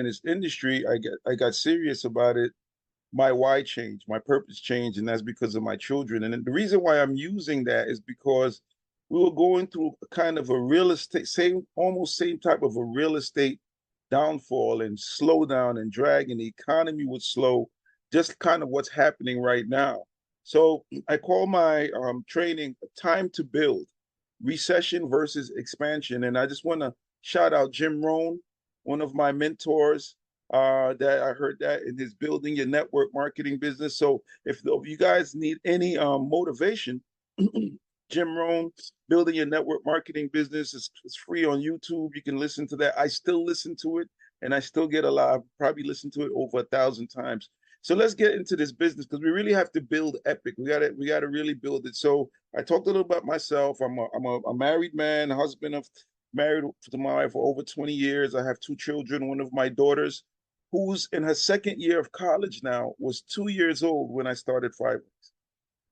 in this industry, I got serious about it. My why changed, my purpose changed, and that's because of my children. And the reason why I'm using that is because we were going through kind of a real estate, almost same type of a real estate downfall and slowdown and drag, and the economy was slow, just kind of what's happening right now. So I call my training Time to Build, Recession versus Expansion. And I just want to shout out Jim Rohn, one of my mentors, that I heard that in his Building Your Network Marketing Business. So if you guys need any motivation, Jim Rohn, Building Your Network Marketing Business is free on YouTube. You can listen to that. I still listen to it, and I still get a lot. I've probably listened to it over 1,000 times. So let's get into this business because we really have to build epic. We gotta really build it. So I talked a little about myself. I'm a married man, husband of married to my wife for over 20 years. I have two children. One of my daughters, who's in her second year of college now, was 2 years old when I started Five.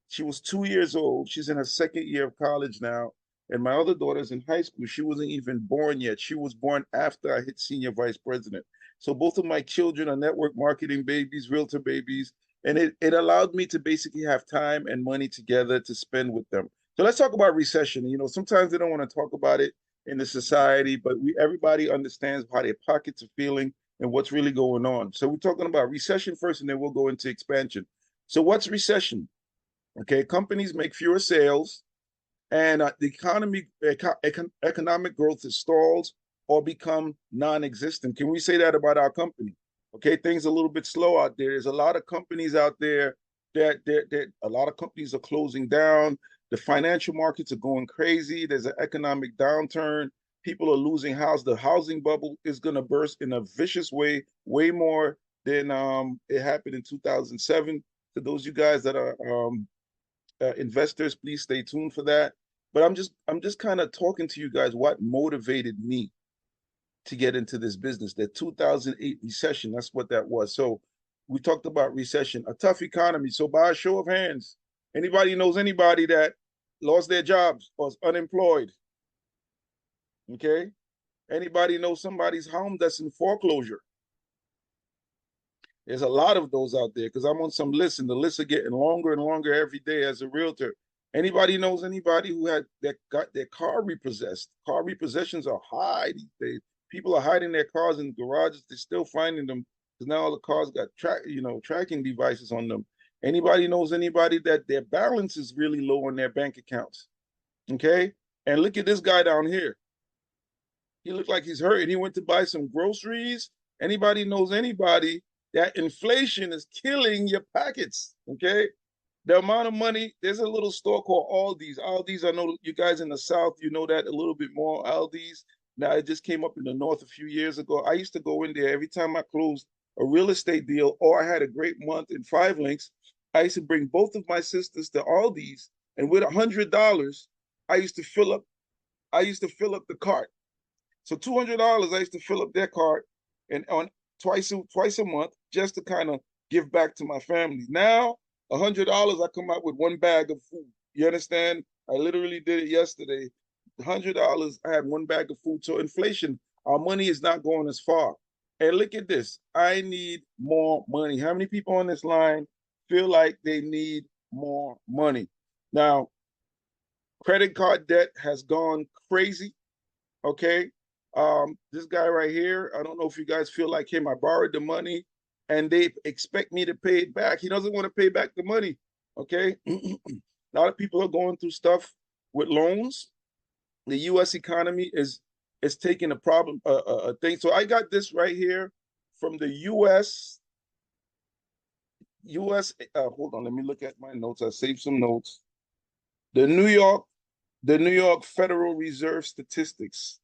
She was 2 years old. She's in her second year of college now. And my other daughter's in high school. She wasn't even born yet. She was born after I hit senior vice president. So both of my children are network marketing babies, realtor babies. And it allowed me to basically have time and money together to spend with them. So let's talk about recession. You know, sometimes they don't want to talk about it in the society, but everybody understands how their pockets are feeling and what's really going on. So we're talking about recession first, and then we'll go into expansion. So what's recession? Okay, companies make fewer sales, and economic growth is stalled or become non-existent. Can we say that about our company? Okay, things are a little bit slow out there. There's a lot of companies out there that a lot of companies are closing down. The financial markets are going crazy. There's an economic downturn. People are losing house. The housing bubble is going to burst in a vicious way more than it happened in 2007. To those of you guys that are investors, please stay tuned for that. But I'm just kind of talking to you guys what motivated me to get into this business. The 2008 recession, that's what that was. So we talked about recession, a tough economy. So by a show of hands, anybody knows anybody that lost their jobs or is unemployed? Okay. Anybody know somebody's home that's in foreclosure? There's a lot of those out there because I'm on some lists, and the lists are getting longer and longer every day as a realtor. Anybody knows anybody who had that got their car repossessed? Car repossessions are high these days. People are hiding their cars in garages. They're still finding them because now all the cars got tracking devices on them. Anybody knows anybody that their balance is really low on their bank accounts? Okay, and look at this guy down here. He looked like he's hurting. He went to buy some groceries. Anybody knows anybody that inflation is killing your pockets? Okay. The amount of money, there's a little store called Aldi's. Aldi's, I know you guys in the South, you know that a little bit more. Aldi's. Now it just came up in the North a few years ago. I used to go in there every time I closed a real estate deal or I had a great month in Five Links. I used to bring both of my sisters to Aldi's, and with $100, I used to fill up. I used to fill up the cart. So $200, I used to fill up their cart, and on twice a month just to kind of give back to my family. Now $100, I come out with one bag of food. You understand? I literally did it yesterday. $100, I had one bag of food. So inflation, our money is not going as far. And look at this. I need more money. How many people on this line feel like they need more money? Now, credit card debt has gone crazy. Okay. This guy right here, I don't know if you guys feel like him. I borrowed the money and they expect me to pay it back. He doesn't want to pay back the money. Okay. A lot of people are going through stuff with loans. The US economy is taking a problem a thing. So I got this right here from the US hold on, let me look at my notes. I saved some notes. The New York the New York Federal Reserve statistics.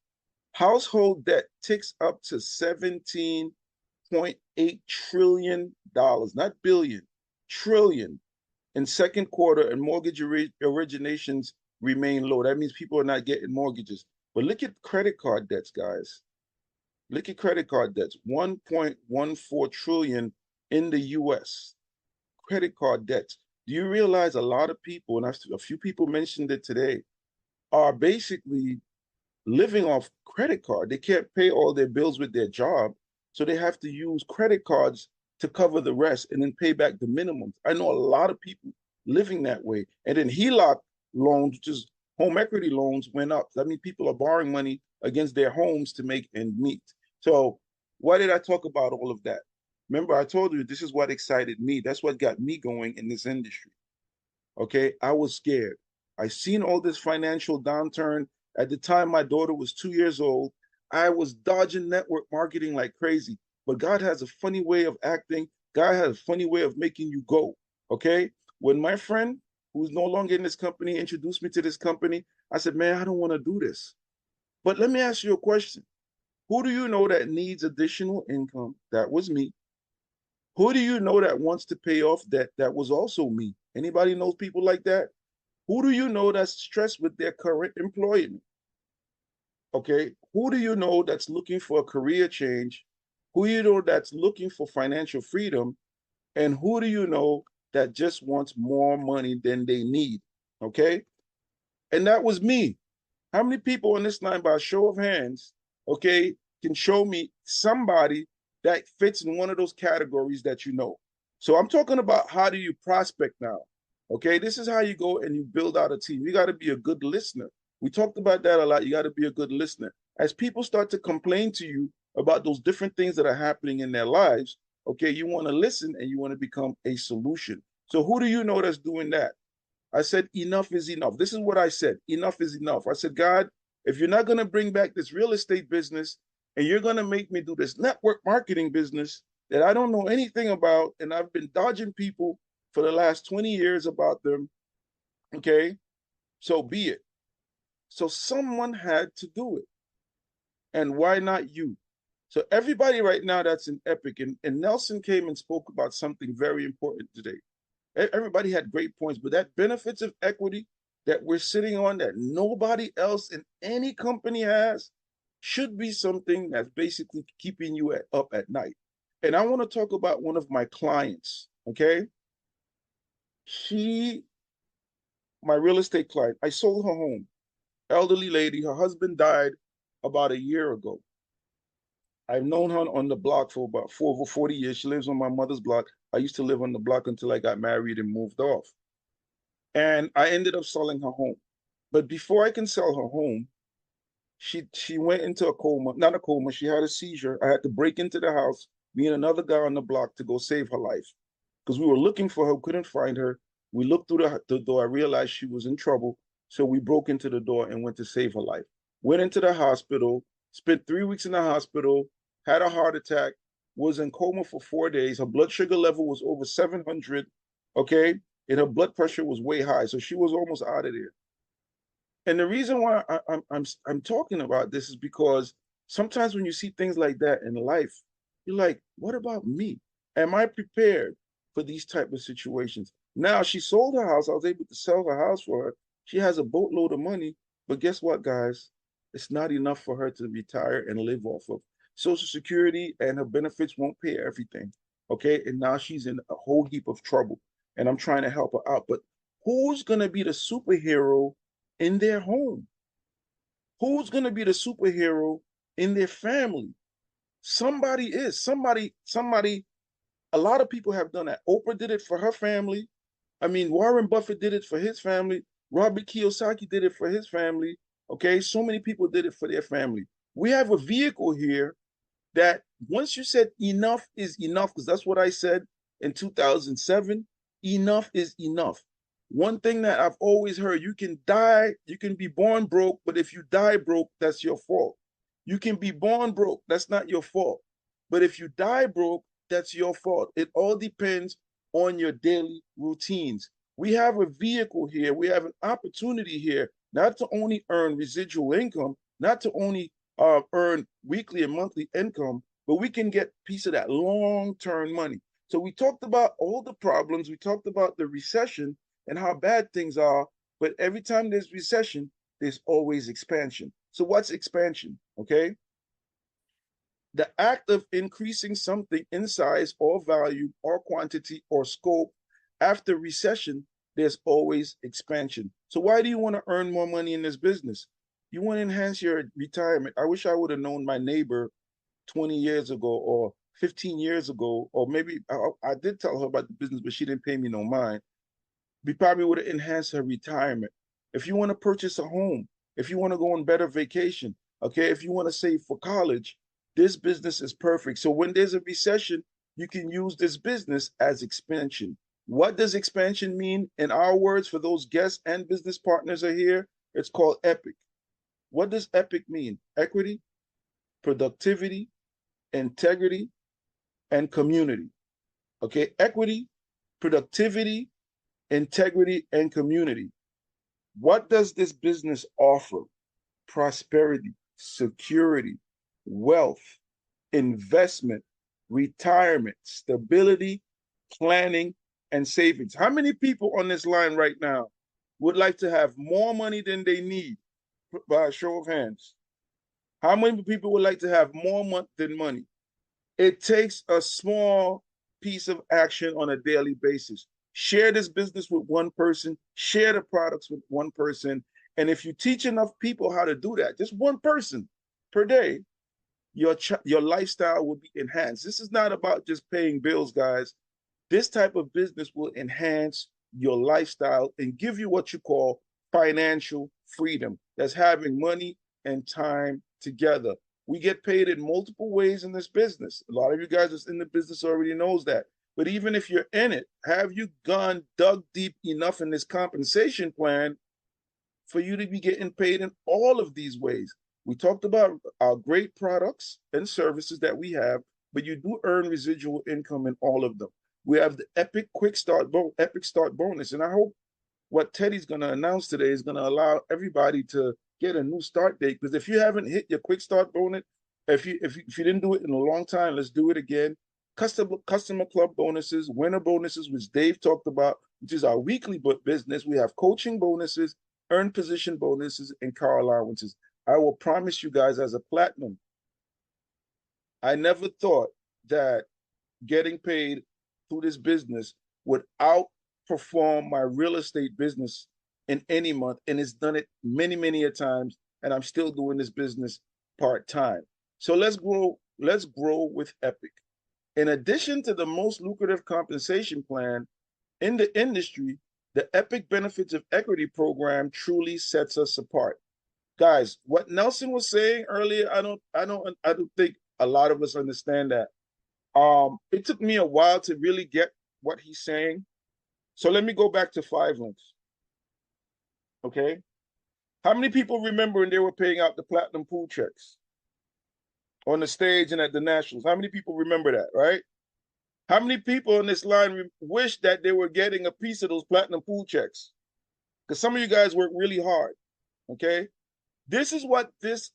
Household debt ticks up to $17.8 trillion, not billion, trillion in second quarter, and mortgage originations remain low. That means people are not getting mortgages. But look at credit card debts, guys. Look at credit card debts, 1.14 trillion in the US. Credit card debts. Do you realize a lot of people, and a few people mentioned it today, are basically living off credit card. They can't pay all their bills with their job. So they have to use credit cards to cover the rest and then pay back the minimums. I know a lot of people living that way. And then HELOC loans, which is home equity loans, went up. That means people are borrowing money against their homes to make ends meet. So why did I talk about all of that? Remember, I told you this is what excited me. That's what got me going in this industry. Okay, I was scared. I seen all this financial downturn. At the time, my daughter was 2 years old. I was dodging network marketing like crazy. But God has a funny way of acting. God has a funny way of making you go. Okay, when my friend, who's no longer in this company, introduced me to this company, I said, "Man, I don't want to do this." But let me ask you a question. Who do you know that needs additional income? That was me. Who do you know that wants to pay off debt? That was also me. Anybody knows people like that? Who do you know that's stressed with their current employment? Okay. Who do you know that's looking for a career change? Who do you know that's looking for financial freedom? And who do you know that just wants more money than they need? Okay. And that was me. How many people on this line, by a show of hands, okay, can show me somebody that fits in one of those categories that you know? So I'm talking about how do you prospect now? Okay, this is how you go and you build out a team. You got to be a good listener. We talked about that a lot. You got to be a good listener. As people start to complain to you about those different things that are happening in their lives, okay, you want to listen and you want to become a solution. So who do you know that's doing that? I said, enough is enough. This is what I said. Enough is enough. I said, God, if you're not going to bring back this real estate business and you're going to make me do this network marketing business that I don't know anything about, and I've been dodging people for the last 20 years about them, okay, so be it. So someone had to do it. And why not you? So everybody right now that's in Epic, and Nelson came and spoke about something very important today. Everybody had great points, but that benefits of equity that we're sitting on that nobody else in any company has should be something that's basically keeping you up at night. And I want to talk about one of my clients, okay? She, my real estate client, I sold her home. Elderly lady, her husband died about a year ago. I've known her on the block for about over 40 years. She lives on my mother's block. I used to live on the block until I got married and moved off. And I ended up selling her home. But before I can sell her home, she went into a coma, not a coma, she had a seizure. I had to break into the house, me and another guy on the block to go save her life. Because we were looking for her, couldn't find her. We looked through the door, I realized she was in trouble. So we broke into the door and went to save her life. Went into the hospital, spent 3 weeks in the hospital, had a heart attack, was in coma for 4 days. Her blood sugar level was over 700, okay? And her blood pressure was way high. So she was almost out of there. And the reason why I'm talking about this is because sometimes when you see things like that in life, you're like, what about me? Am I prepared for these type of situations? Now she sold her house. I was able to sell her house for her. She has a boatload of money, but guess what, guys? It's not enough for her to retire and live off of. Social Security and her benefits won't pay everything. Okay. And now she's in a whole heap of trouble. And I'm trying to help her out. But who's gonna be the superhero in their home? Who's going to be the superhero in their family? Somebody is. Somebody, a lot of people have done that. Oprah did it for her family. I mean, Warren Buffett did it for his family. Robert Kiyosaki did it for his family. Okay, so many people did it for their family. We have a vehicle here that once you said enough is enough, because that's what I said in 2007, enough is enough. One thing that I've always heard, you can die, you can be born broke, but if you die broke, that's your fault. You can be born broke, that's not your fault. But if you die broke, that's your fault. It all depends on your daily routines. We have a vehicle here, we have an opportunity here, not to only earn residual income, not to only earn weekly and monthly income, but we can get a piece of that long-term money. So we talked about all the problems, we talked about the recession and how bad things are, but every time there's recession, there's always expansion. So what's expansion? Okay. The act of increasing something in size or value or quantity or scope after recession, there's always expansion. So why do you want to earn more money in this business? You want to enhance your retirement. I wish I would have known my neighbor 20 years ago or 15 years ago, or maybe I did tell her about the business, but she didn't pay me no mind. We probably would have enhanced her retirement. If you want to purchase a home, if you want to go on better vacation, okay, if you want to save for college, this business is perfect. So when there's a recession, you can use this business as expansion. What does expansion mean in our words for those guests and business partners are here? It's called EPIC. What does EPIC mean? Equity, productivity, integrity, and community. Okay, equity, productivity, integrity, and community. What does this business offer? Prosperity, security, wealth, investment, retirement, stability, planning, and savings. How many people on this line right now would like to have more money than they need? By a show of hands. How many people would like to have more money than money? It takes a small piece of action on a daily basis. Share this business with one person, share the products with one person. And if you teach enough people how to do that, just one person per day, your lifestyle will be enhanced. This is not about just paying bills, guys. This type of business will enhance your lifestyle and give you what you call financial freedom. That's having money and time together. We get paid in multiple ways in this business. A lot of you guys that's in the business already knows that. But even if you're in it, have you gone dug deep enough in this compensation plan for you to be getting paid in all of these ways? We talked about our great products and services that we have, but you do earn residual income in all of them. We have the Epic Start bonus, and I hope what Teddy's going to announce today is going to allow everybody to get a new start date. Because if you haven't hit your quick start bonus, if you didn't do it in a long time, let's do it again. Customer club bonuses, winner bonuses, which Dave talked about, which is our weekly business. We have coaching bonuses, earn position bonuses, and car allowances. I will promise you guys, as a platinum, I never thought that getting paid through this business would outperform my real estate business in any month, and it's done it many a times, and I'm still doing this business part-time. So let's grow with Epic. In addition to the most lucrative compensation plan in the industry, the Epic Benefits of Equity program truly sets us apart. Guys, what Nelson was saying earlier, I don't think a lot of us understand that. It took me a while to really get what he's saying. So let me go back to 5 links. Okay. How many people remember when they were paying out the platinum pool checks on the stage and at the nationals? How many people remember that, right? How many people on this line wish that they were getting a piece of those platinum pool checks? Because some of you guys work really hard. Okay. This is what this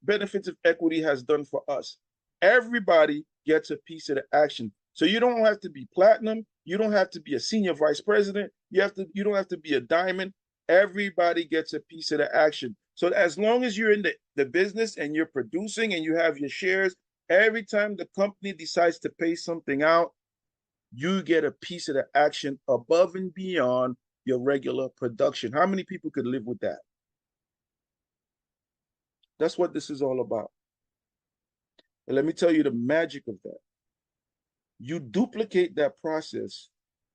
benefits of equity has done for us. Everybody gets a piece of the action. So you don't have to be platinum. You don't have to be a senior vice president. You don't have to be a diamond. Everybody gets a piece of the action. So as long as you're in the business and you're producing and you have your shares, every time the company decides to pay something out, you get a piece of the action above and beyond your regular production. How many people could live with that? That's what this is all about. And let me tell you the magic of that. You duplicate that process,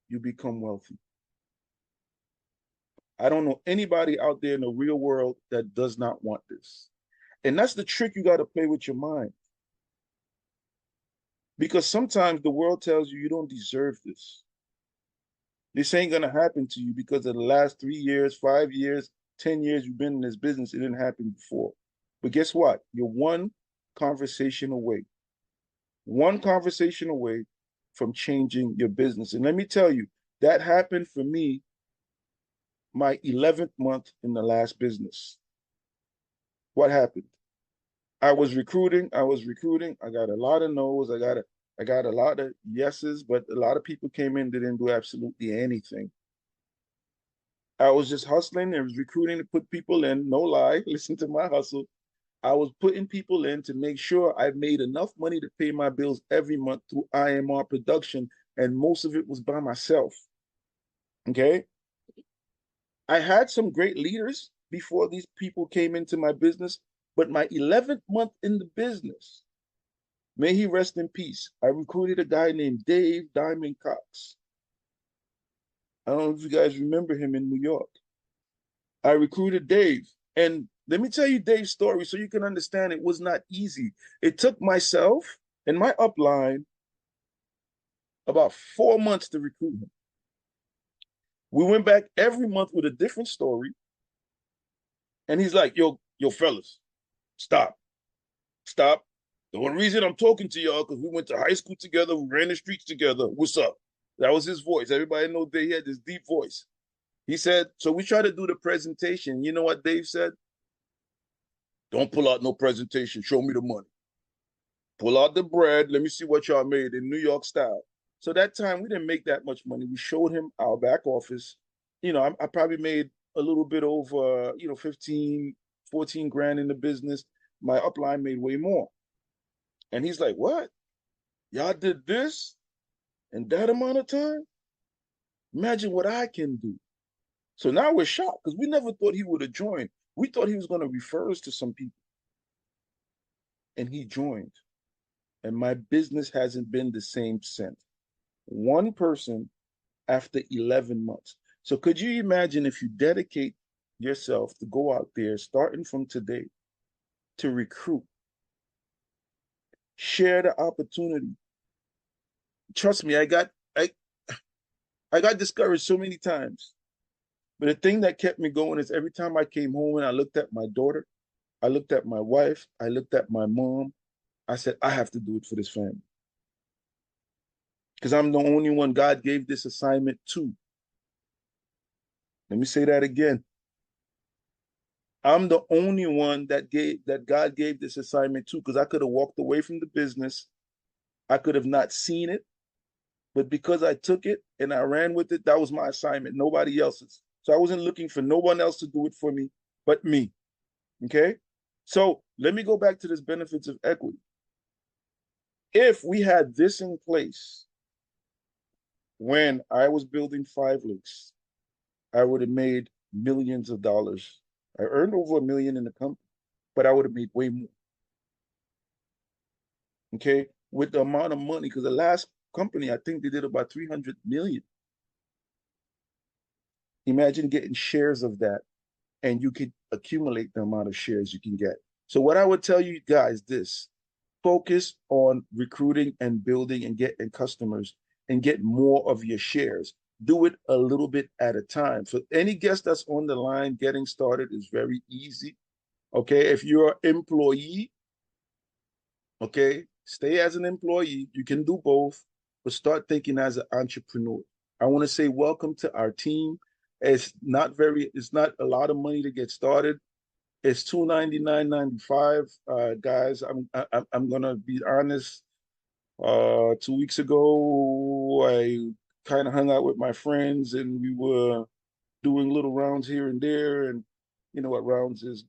you become wealthy. I don't know anybody out there in the real world that does not want this. And that's the trick you got to play with your mind. Because sometimes the world tells you you don't deserve this. This ain't going to happen to you because of the last 3 years, 5 years, 10 years you've been in this business. It didn't happen before. But guess what? You're one conversation away from changing your business. And let me tell you, that happened for me my 11th month in the last business. What happened? I was recruiting. I got a lot of no's. I got a lot of yeses, but a lot of people came in that didn't do absolutely anything. I was just hustling. I was recruiting to put people in. No lie. Listen to my hustle. I was putting people in to make sure I made enough money to pay my bills every month through IMR production, and most of it was by myself. Okay. I had some great leaders before these people came into my business, but my 11th month in the business, May he rest in peace. I recruited a guy named Dave Diamond Cox. I don't know if you guys remember him in New York. I recruited Dave. And let me tell you Dave's story so you can understand it was not easy. It took myself and my upline about 4 months to recruit him. We went back every month with a different story. And he's like, yo, fellas, stop, stop. The one reason I'm talking to y'all, because we went to high school together, we ran the streets together. What's up? That was his voice. Everybody know Dave had this deep voice. He said, so we tried to do the presentation. You know what Dave said? Don't pull out no presentation. Show me the money. Pull out the bread. Let me see what y'all made in New York style. So that time we didn't make that much money. We showed him our back office. I probably made a little bit over, 15, 14 grand in the business. My upline made way more. And he's like, what? Y'all did this in that amount of time? Imagine what I can do. So now we're shocked because we never thought he would have joined. We thought he was going to refer us to some people. And he joined. And my business hasn't been the same since. One person after 11 months. So could you imagine if you dedicate yourself to go out there, starting from today, to recruit, share the opportunity? Trust me, I got discouraged so many times. But the thing that kept me going is every time I came home and I looked at my daughter, I looked at my wife, I looked at my mom, I said, I have to do it for this family. Because I'm the only one God gave this assignment to. Let me say that again. I'm the only one that God gave this assignment to, because I could have walked away from the business. I could have not seen it, but because I took it and I ran with it, that was my assignment, nobody else's. So I wasn't looking for no one else to do it for me but me. Okay? So let me go back to this benefits of equity. If we had this in place when I was building Five Lakes, I would have made millions of dollars. I earned over $1 million in the company, but I would have made way more. Okay, with the amount of money, because the last company, I think they did about 300 million. Imagine getting shares of that, and you could accumulate the amount of shares you can get. So what I would tell you guys this: focus on recruiting and building and getting customers and get more of your shares. Do it a little bit at a time. For any guest that's on the line, getting started is very easy. Okay, if you're an employee, okay, stay as an employee. You can do both, but start thinking as an entrepreneur. I want to say welcome to our team. It's not a lot of money to get started. It's $299.95, guys. I'm gonna be honest. 2 weeks ago, I kind of hung out with my friends, and we were doing little rounds here and there, and you know what rounds is,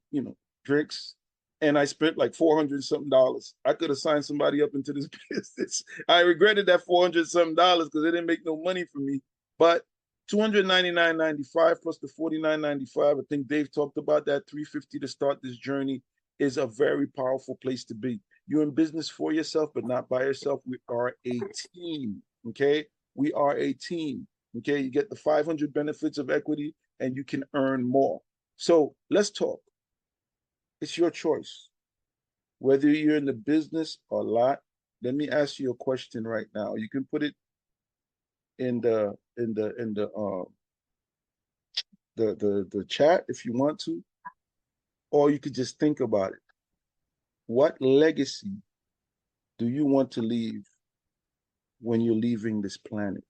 drinks. And I spent like 400 something dollars. I could have signed somebody up into this business. I regretted that 400 something dollars because it didn't make no money for me. But 299.95 plus the 49.95. I think Dave talked about that. 350 to start this journey is a very powerful place to be. You're in business for yourself, but not by yourself. We are a team. Okay, we are a team. Okay, you get the 500 benefits of equity, and you can earn more. So let's talk. It's your choice. Whether you're in the business or not, let me ask you a question right now. You can put it in the chat if you want to, or you could just think about it. What legacy do you want to leave when you're leaving this planet?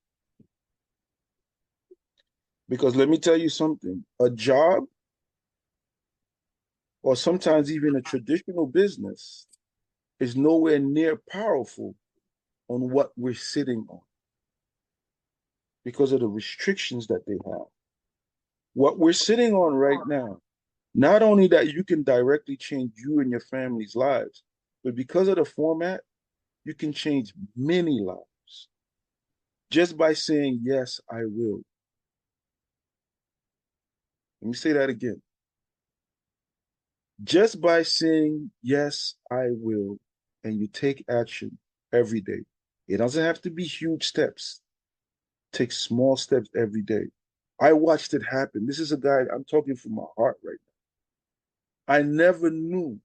Because let me tell you something, a job, or sometimes even a traditional business, is nowhere near powerful on what we're sitting on because of the restrictions that they have. What we're sitting on right now, not only that you can directly change you and your family's lives, but because of the format, you can change many lives just by saying, yes, I will. Let me say that again. Just by saying, yes, I will, and you take action every day. It doesn't have to be huge steps. Take small steps every day. I watched it happen. This is a guy, I'm talking from my heart right now. I never knew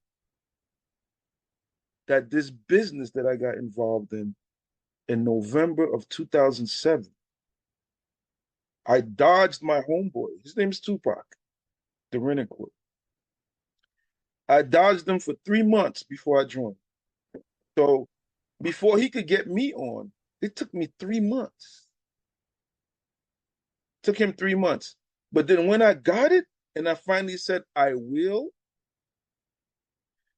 that this business that I got involved in November of 2007, I dodged my homeboy. His name's Tupac, the Renicourt. I dodged him for 3 months before I joined. So before he could get me on, it took me 3 months. Took him 3 months. But then when I got it and I finally said, I will,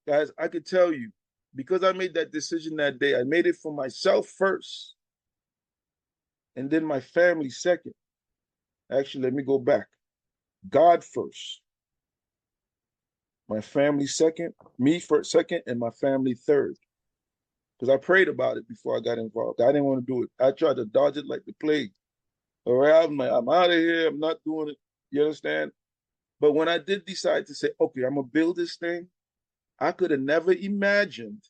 guys, I could tell you, because I made that decision that day, I made it for myself first and then my family second. Actually, let me go back. God first, my family second, me first, second, and my family third. Because I prayed about it before I got involved. I didn't want to do it. I tried to dodge it like the plague. All right, I'm out of here. I'm not doing it. You understand? But when I did decide to say, okay, I'm gonna build this thing, I could have never imagined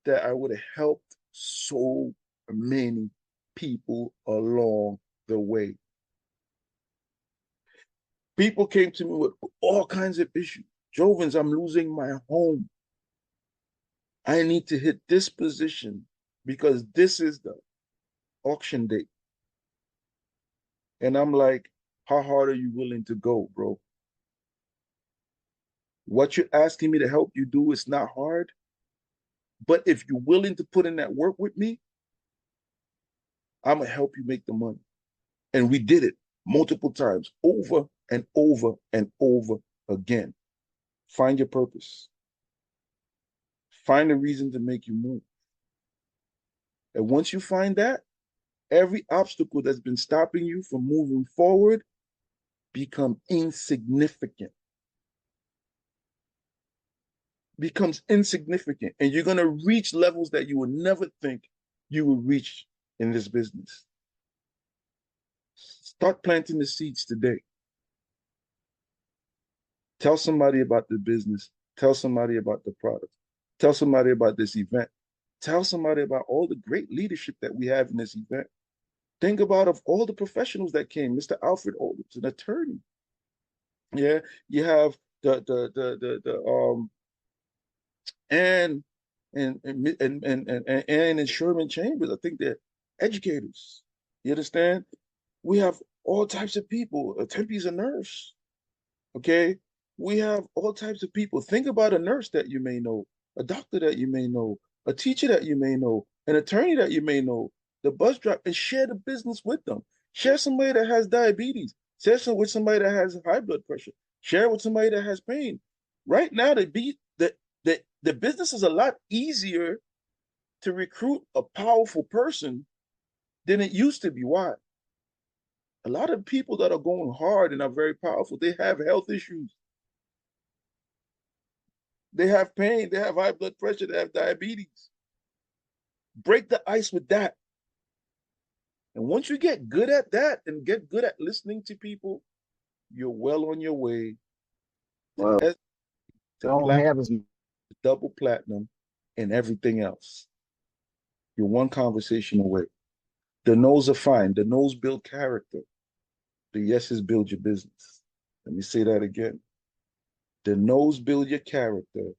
that I would have helped so many people along the way. People came to me with all kinds of issues. Jovens, I'm losing my home. I need to hit this position because this is the auction date. And I'm like, how hard are you willing to go, bro? What you're asking me to help you do is not hard. But if you're willing to put in that work with me, I'm going to help you make the money. And we did it multiple times, over and over and over again. Find your purpose. Find a reason to make you move. And once you find that, every obstacle that's been stopping you from moving forward become insignificant. Becomes insignificant. And you're going to reach levels that you would never think you would reach in this business. Start planting the seeds today. Tell somebody about the business. Tell somebody about the product. Tell somebody about this event. Tell somebody about all the great leadership that we have in this event. Think about of all the professionals that came. Mr. Alfred Oldham's an attorney. Yeah, you have the and Sherman Chambers. I think they're educators. You understand? We have all types of people. Tempe's a nurse. Okay, we have all types of people. Think about a nurse that you may know, a doctor that you may know, a teacher that you may know, an attorney that you may know, the bus driver, and share the business with them. Share somebody that has diabetes. Share some with somebody that has high blood pressure. Share with somebody that has pain. Right now, the business is a lot easier to recruit a powerful person than it used to be. Why? A lot of people that are going hard and are very powerful, they have health issues. They have pain, they have high blood pressure, they have diabetes. Break the ice with that. And once you get good at that and get good at listening to people, you're well on your way to, Well, to don't have as double platinum and everything else. You're one conversation away. The no's are fine. The no's build character. The yeses build your business. Let me say that again. The no's build your character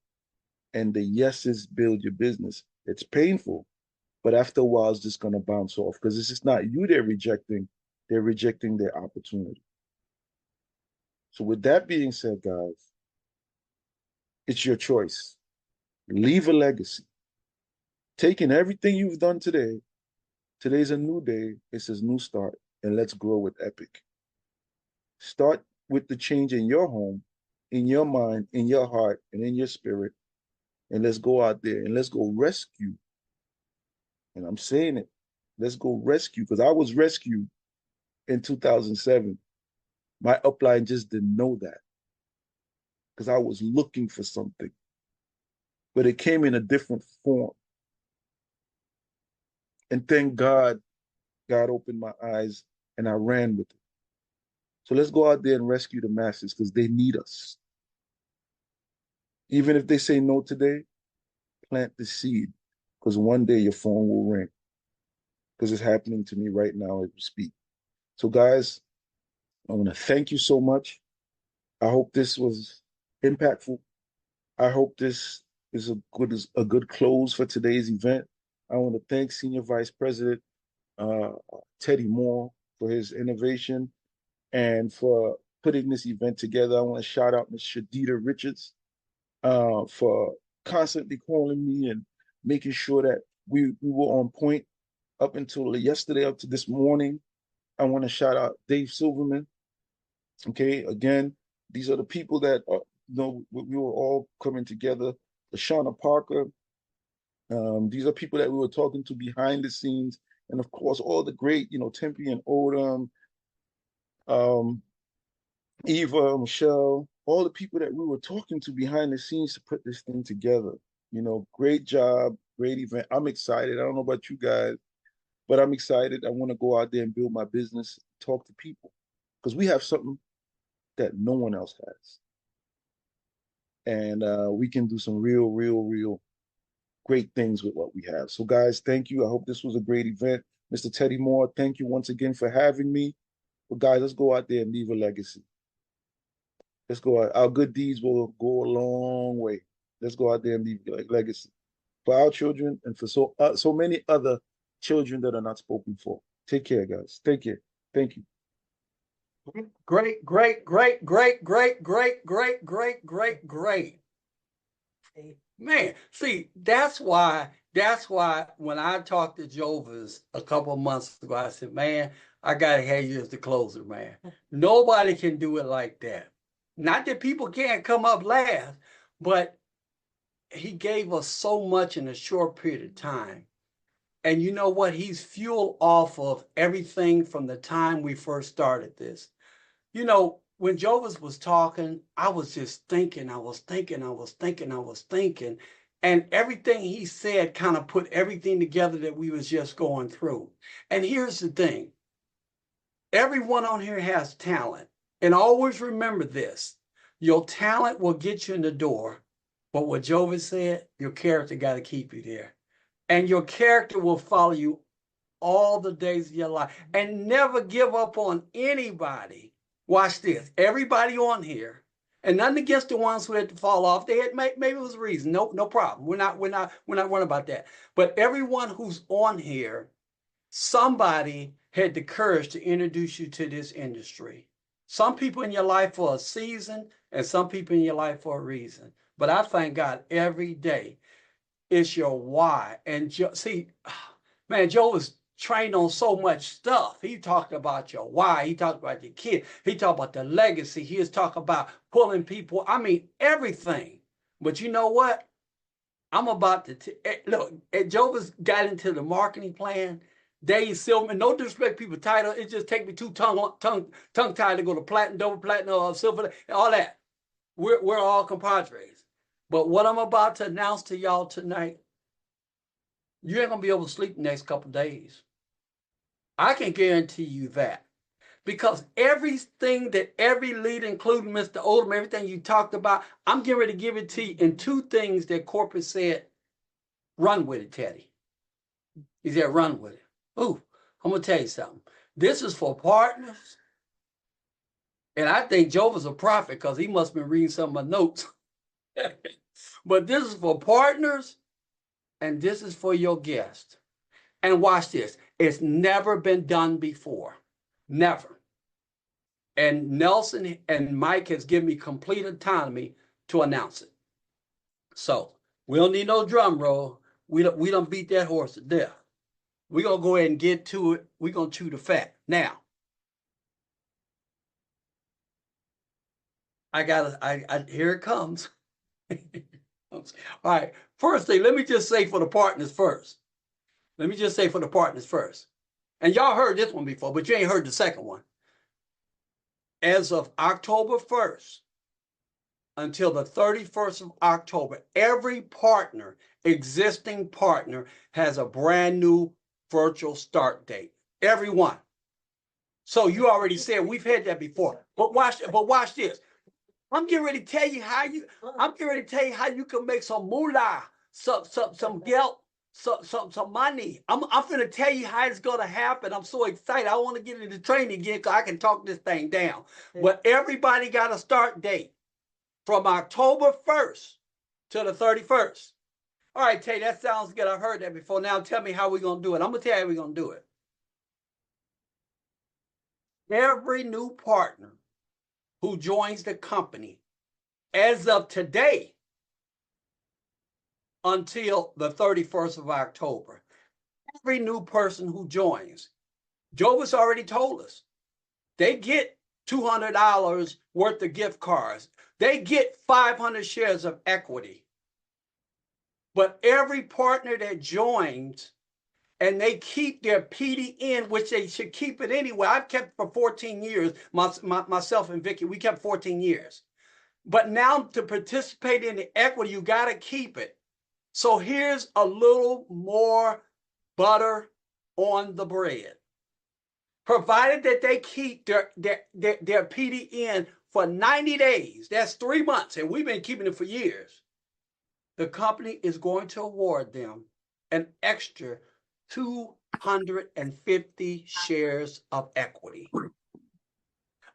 and the yeses build your business. It's painful, but after a while, it's just going to bounce off because it's just not you they're rejecting their opportunity. So, with that being said, guys, it's your choice. Leave a legacy. Taking everything you've done today, today's a new day, it's a new start, and let's grow with Epic. Start with the change in your home, in your mind, in your heart, and in your spirit, and let's go out there and let's go rescue. And I'm saying it, let's go rescue because I was rescued in 2007. My upline just didn't know that because I was looking for something, but it came in a different form. And thank God, God opened my eyes and I ran with it. So let's go out there and rescue the masses because they need us. Even if they say no today, plant the seed, because one day your phone will ring, because it's happening to me right now as we speak. So, guys, I want to thank you so much. I hope this was impactful. I hope this is a good close for today's event. I want to thank Senior Vice President uh, Teddy Moore for his innovation and for putting this event together. I want to shout out Ms. Shadida Richards for constantly calling me and making sure that we were on point up until yesterday, up to this morning. I want to shout out Dave Silverman. Okay, again, these are the people that we were all coming together. Lashana Parker. These are people that we were talking to behind the scenes, and of course, all the great, Tempe and Odom, um, Eva, Michelle, all the people that we were talking to behind the scenes to put this thing together. Great job, great event. I'm excited. I don't know about you guys, but I'm excited. I want to go out there and build my business, talk to people, because we have something that no one else has. And we can do some real great things with what we have. So, guys, thank you. I hope this was a great event. Mr. Teddy Moore, thank you once again for having me. But, guys, let's go out there and leave a legacy. Let's go out. Our good deeds will go a long way. Let's go out there and leave a legacy for our children and for so many other children that are not spoken for. Take care, guys. Take care. Thank you. Great, great, great, great, great, great, great, great, great, great. Man, see, that's why when I talked to Jovis a couple of months ago, I said, man, I gotta have you as the closer, man. Nobody can do it like that. Not that people can't come up last, but he gave us so much in a short period of time. And you know what? He's fueled off of everything from the time we first started this. When Jovis was talking, I was just thinking, and everything he said kind of put everything together that we was just going through. And here's the thing. Everyone on here has talent. And always remember this. Your talent will get you in the door. But what Jovis said, your character got to keep you there. And your character will follow you all the days of your life. And never give up on anybody. Watch this. Everybody on here, and nothing against the ones who had to fall off. They had maybe it was a reason. No problem. We're not worrying about that. But everyone who's on here, somebody had the courage to introduce you to this industry. Some people in your life for a season, and some people in your life for a reason. But I thank God every day. It's your why. And see, man, Joe was trained on so much stuff. He talked about your why. He talked about your kid. He talked about the legacy. He was talking about pulling people. I mean, everything. But you know what? I'm about to look. Jovis got into the marketing plan. Dave Silverman, no disrespect people's title. It just take me too tongue tied to go to platinum, double platinum, silver, all that. We're all compadres. But what I'm about to announce to y'all tonight, you ain't gonna be able to sleep the next couple of days. I can guarantee you that. Because everything that every leader, including Mr. Odom, everything you talked about, I'm getting ready to give it to you in two things that corporate said, run with it, Teddy. He said, run with it. Ooh, I'm going to tell you something. This is for partners. And I think Joe was a prophet because he must have been reading some of my notes. But this is for partners and this is for your guests. And watch this. It's never been done before. Never. And Nelson and Mike has given me complete autonomy to announce it. So we don't need no drum roll. We don't beat that horse to death. We're going to go ahead and get to it. We're going to chew the fat. Now, here it comes. All right. First thing, let me just say for the partners first. And y'all heard this one before, but you ain't heard the second one. As of October 1st until the 31st of October, every partner, existing partner, has a brand new virtual start date. Everyone. So you already said we've had that before. But watch this. I'm getting ready to tell you how you can make some moolah some guilt, some money. I'm finna tell you how it's gonna happen. I'm so excited. I want to get into training again because I can talk this thing down. But everybody got a start date from October 1st to the 31st. All right, Tay, that sounds good. I've heard that before. Now tell me how we're gonna do it. I'm gonna tell you how we're gonna do it. Every new partner who joins the company as of today until the 31st of October, every new person who joins, Jovis already told us, they get $200 worth of gift cards. They get 500 shares of equity. But every partner that joins and they keep their PDN, which they should keep it anyway. I've kept for 14 years, myself and Vicky, we kept 14 years. But now to participate in the equity, you got to keep it. So here's a little more butter on the bread. Provided that they keep their PDN for 90 days, that's 3 months, and we've been keeping it for years, the company is going to award them an extra 250 shares of equity.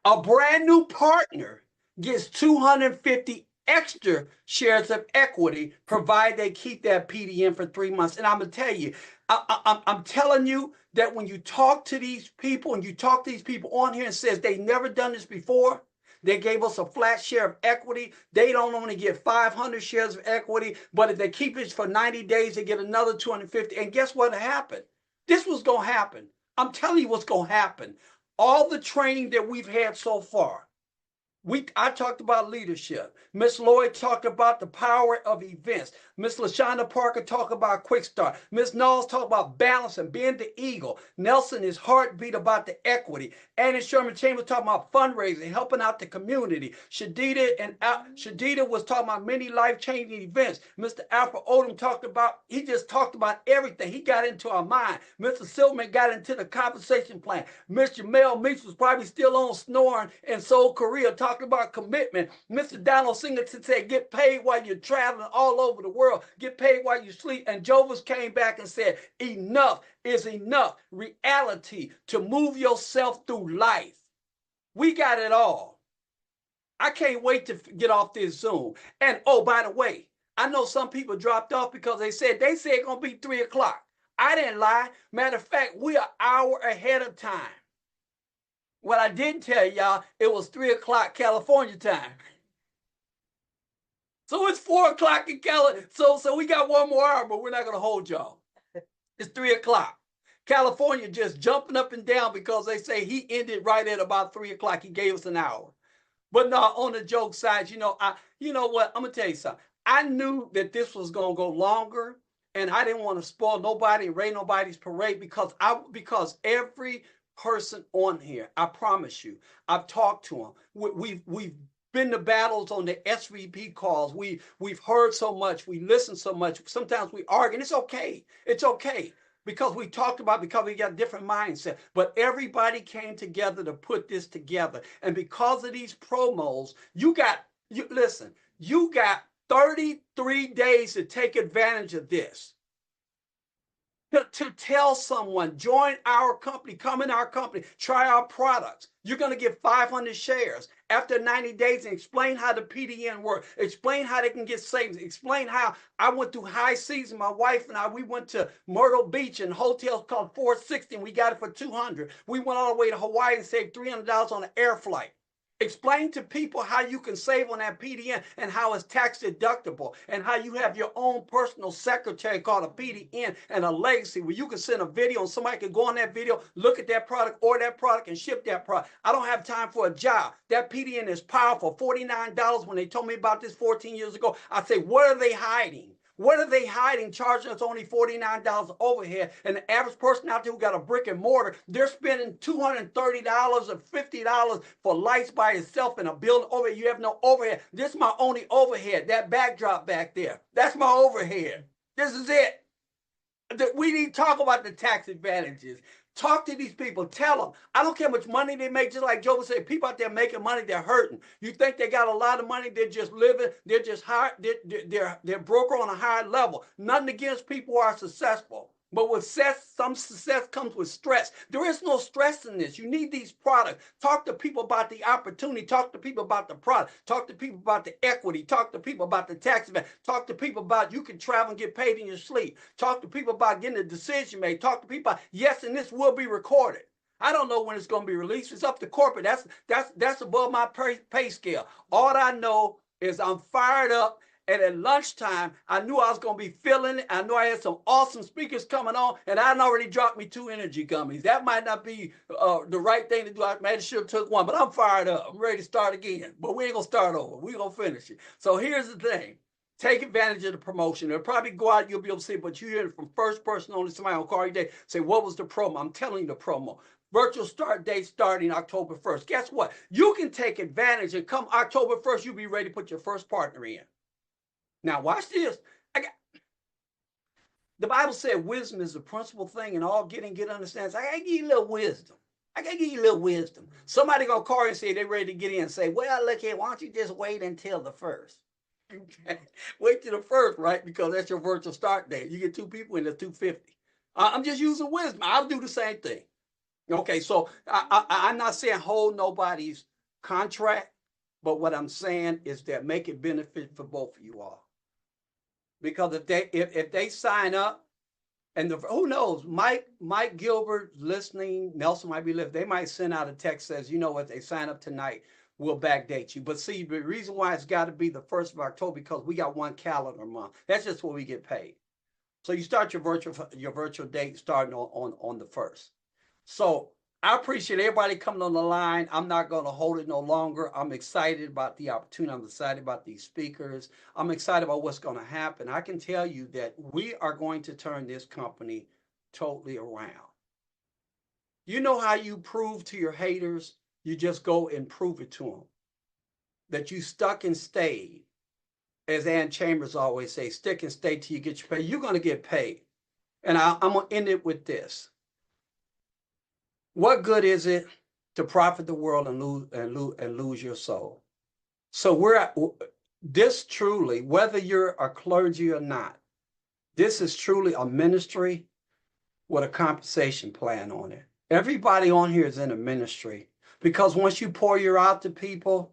A brand new partner gets 250 extra shares of equity, provided they keep that PDN for 3 months. And I'm gonna tell you, I'm telling you that when you talk to these people and you talk to these people on here and says they never done this before, they gave us a flat share of equity. They don't only get 500 shares of equity, but if they keep it for 90 days, they get another 250. And guess what happened? This was going to happen. I'm telling you what's going to happen. All the training that we've had so far, I talked about leadership. Miss Lloyd talked about the power of events. Miss LaShonda Parker talked about quick start. Miss Knowles talked about balance and being the eagle. Nelson is heartbeat about the equity. Annie Sherman Chambers talking about fundraising, helping out the community. Shadida was talking about many life-changing events. Mr. Alfred Odom he just talked about everything. He got into our mind. Mr. Silverman got into the compensation plan. Mr. Jamel Meeks was probably still on snoring in Seoul, Korea, talking about commitment. Mr. Donald Singleton said, get paid while you're traveling all over the world. Get paid while you sleep. And Jovis came back and said, enough is enough. Reality to move yourself through life. We got it all. I can't wait to get off this Zoom. And oh, by the way, I know some people dropped off because they said it's going to be 3 o'clock. I didn't lie. Matter of fact, we are an hour ahead of time. What I didn't tell y'all, it was 3 o'clock California time. So it's 4 o'clock in California. So we got 1 more hour, but we're not going to hold y'all. It's 3 o'clock. California just jumping up and down because they say he ended right at about 3 o'clock. He gave us an hour. But no, on the joke side, you know what? I'm going to tell you something. I knew that this was going to go longer, and I didn't want to spoil nobody and rain nobody's parade because every person on here, I promise you, I've talked to them. We've been to battles on the SVP calls. We've heard so much. We listen so much. Sometimes we argue, and it's okay. It's okay because we talked about because we got a different mindset. But everybody came together to put this together, and because of these promos, you got 33 days to take advantage of this. To tell someone, join our company, come in our company, try our products. You're going to get 500 shares after 90 days and explain how the PDN works. Explain how they can get savings. Explain how I went through high season. My wife and we went to Myrtle Beach and hotels called 460 and we got it for 200. We went all the way to Hawaii and saved $300 on an air flight. Explain to people how you can save on that PDN and how it's tax deductible and how you have your own personal secretary called a PDN and a legacy where you can send a video and somebody can go on that video, look at that product, order that product and ship that product. I don't have time for a job. That PDN is powerful. $49 when they told me about this 14 years ago. I say, what are they hiding? What are they hiding, charging us only $49 overhead? And the average person out there who got a brick and mortar, they're spending $230 or $50 for lights by itself in a building overhead. You have no overhead. This is my only overhead, that backdrop back there. That's my overhead. This is it. We need to talk about the tax advantages. Talk to these people. Tell them. I don't care how much money they make. Just like Joe said, people out there making money, they're hurting. You think they got a lot of money? They're just living. They're just high. They're broke on a higher level. Nothing against people who are successful. But with success, some success comes with stress. There is no stress in this. You need these products. Talk to people about the opportunity. Talk to people about the product. Talk to people about the equity. Talk to people about the tax event. Talk to people about you can travel and get paid in your sleep. Talk to people about getting a decision made. Talk to people about, yes, and this will be recorded. I don't know when it's going to be released. It's up to corporate. That's above my pay scale. All I know is I'm fired up. And at lunchtime, I knew I was going to be feeling it. I knew I had some awesome speakers coming on, and I'd already dropped me 2 energy gummies. That might not be the right thing to do. I maybe should have took one, but I'm fired up. I'm ready to start again. But we ain't going to start over. We're going to finish it. So here's the thing. Take advantage of the promotion. It'll probably go out, you'll be able to see it, but you hear it from first person only. Somebody will call you today, say, what was the promo? I'm telling you the promo. Virtual start date starting October 1st. Guess what? You can take advantage, and come October 1st, you'll be ready to put your first partner in. Now, watch this. The Bible said wisdom is the principal thing in all get understanding. So I got to give you a little wisdom. I got to give you a little wisdom. Somebody going to call you and say they're ready to get in and say, well, look here, why don't you just wait until the 1st? Okay. Wait till the 1st, right? Because that's your virtual start date. You get 2 people in the 250. I'm just using wisdom. I'll do the same thing. Okay, so I'm not saying hold nobody's contract, but what I'm saying is that make it benefit for both of you all. Because if they sign up, and who knows, Mike Gilbert listening, Nelson might be listening, they might send out a text that says, you know what, they sign up tonight, we'll backdate you. But see, the reason why it's got to be the 1st of October, because we got 1 calendar month. That's just what we get paid. So you start your virtual date starting on the 1st. So I appreciate everybody coming on the line. I'm not going to hold it no longer. I'm excited about the opportunity. I'm excited about these speakers. I'm excited about what's going to happen. I can tell you that we are going to turn this company totally around. You know how you prove to your haters? You just go and prove it to them. That you stuck and stayed. As Ann Chambers always say, stick and stay till you get your pay. You're going to get paid. And I'm going to end it with this. What good is it to profit the world and lose your soul? So this truly, whether you're a clergy or not, this is truly a ministry with a compensation plan on it. Everybody on here is in a ministry, because once you pour your out to people,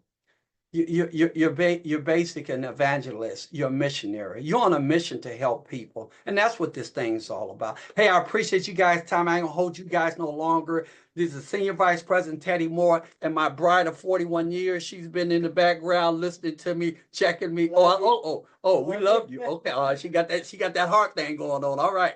you're basic an evangelist. You're a missionary. You're on a mission to help people. And that's what this thing's all about. Hey, I appreciate you guys' time. I ain't gonna hold you guys no longer. This is Senior Vice President Teddy Moore, and my bride of 41 years. She's been in the background listening to me, checking me. Oh, we love you. Okay, she got that heart thing going on. All right.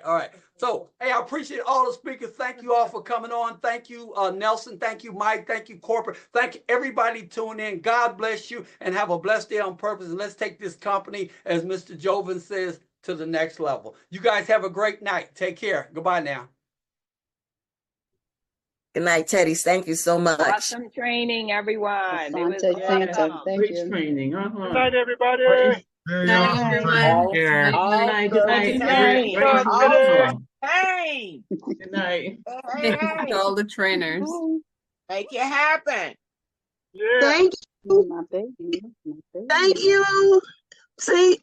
So, hey, I appreciate all the speakers. Thank you all for coming on. Thank you, Nelson. Thank you, Mike. Thank you, corporate. Thank you, everybody tuning in. God bless you, and have a blessed day on purpose. And let's take this company, as Mr. Joven says, to the next level. You guys have a great night. Take care. Goodbye now. Good night, Teddy. Thank you so much. Awesome training, everyone. Thank you. Great training. Good night, everybody. Good night, everyone. Good night. Hey. All the trainers. Make it happen. Yeah. Thank you. Thank you. See,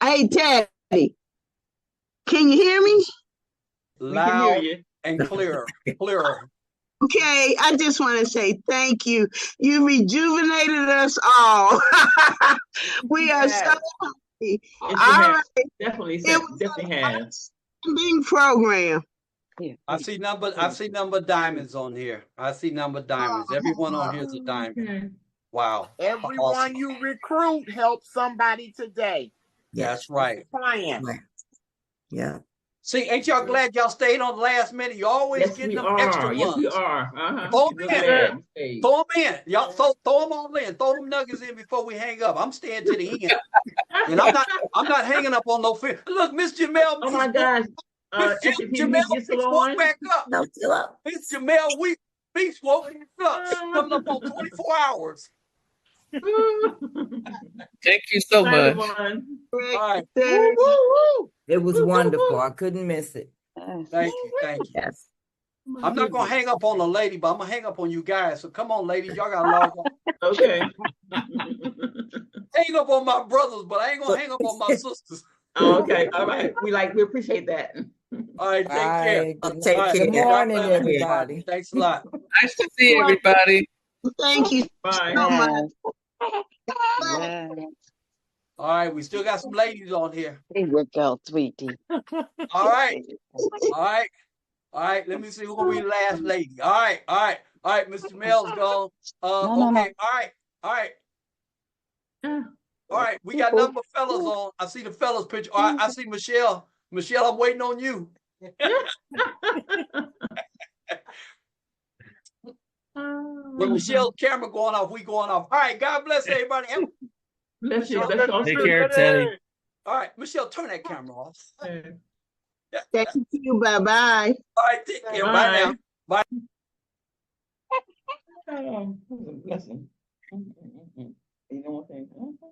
hey, Teddy, can you hear me? Loud and clearer. Okay, I just want to say thank you. You rejuvenated us all. We are so happy. All right. Definitely have. Big program. I see number diamonds on here. I see number diamonds. Everyone on here is a diamond. Wow. Everyone awesome. you recruit help somebody today. That's right. Plan. Yeah. See, ain't y'all glad y'all stayed on the last minute? You always getting them extra ones. Yes, we are. Throw them in. Throw them in. Y'all throw them all in. Throw them nuggets in before we hang up. I'm staying to the end. And I'm not hanging up on no fear. Look, Miss Jamel. Oh my gosh. Miss Jamel woke back up. No, still up. Miss Jamel Beach woke up. Coming up on 24 hours. Thank you so Bye, much. everyone. All right. Thank It was wonderful. I couldn't miss it. Thank you. Thank you. Yes. I'm not gonna hang up on the lady, but I'm gonna hang up on you guys. So come on, ladies, y'all gotta log on. Okay. Hang up on my brothers, but I ain't gonna hang up on my sisters. Oh, okay. All right. We appreciate that. All right, take care. Bye. All Take right. care. Good God morning, bless everybody. Thanks a lot. Nice to see everybody. Thank you Bye. so much. All right, we still got some ladies on here. There you go, sweetie. All right. All right. All right. Let me see who gonna be the last lady. All right. All right. All right. Mr. Mel's gone. Okay. All right. All right. All right. We got nothing but fellas on. I see the fellas picture. All right. I see Michelle. Michelle, I'm waiting on you. When Michelle's camera going off, we going off. All right. God bless everybody. Bless you. Michelle, Bless you. Take care, Teddy. all right. Michelle, turn that camera off. Thank you. Bye-bye. All right. Take care. Bye now. Oh, bless him. You know what?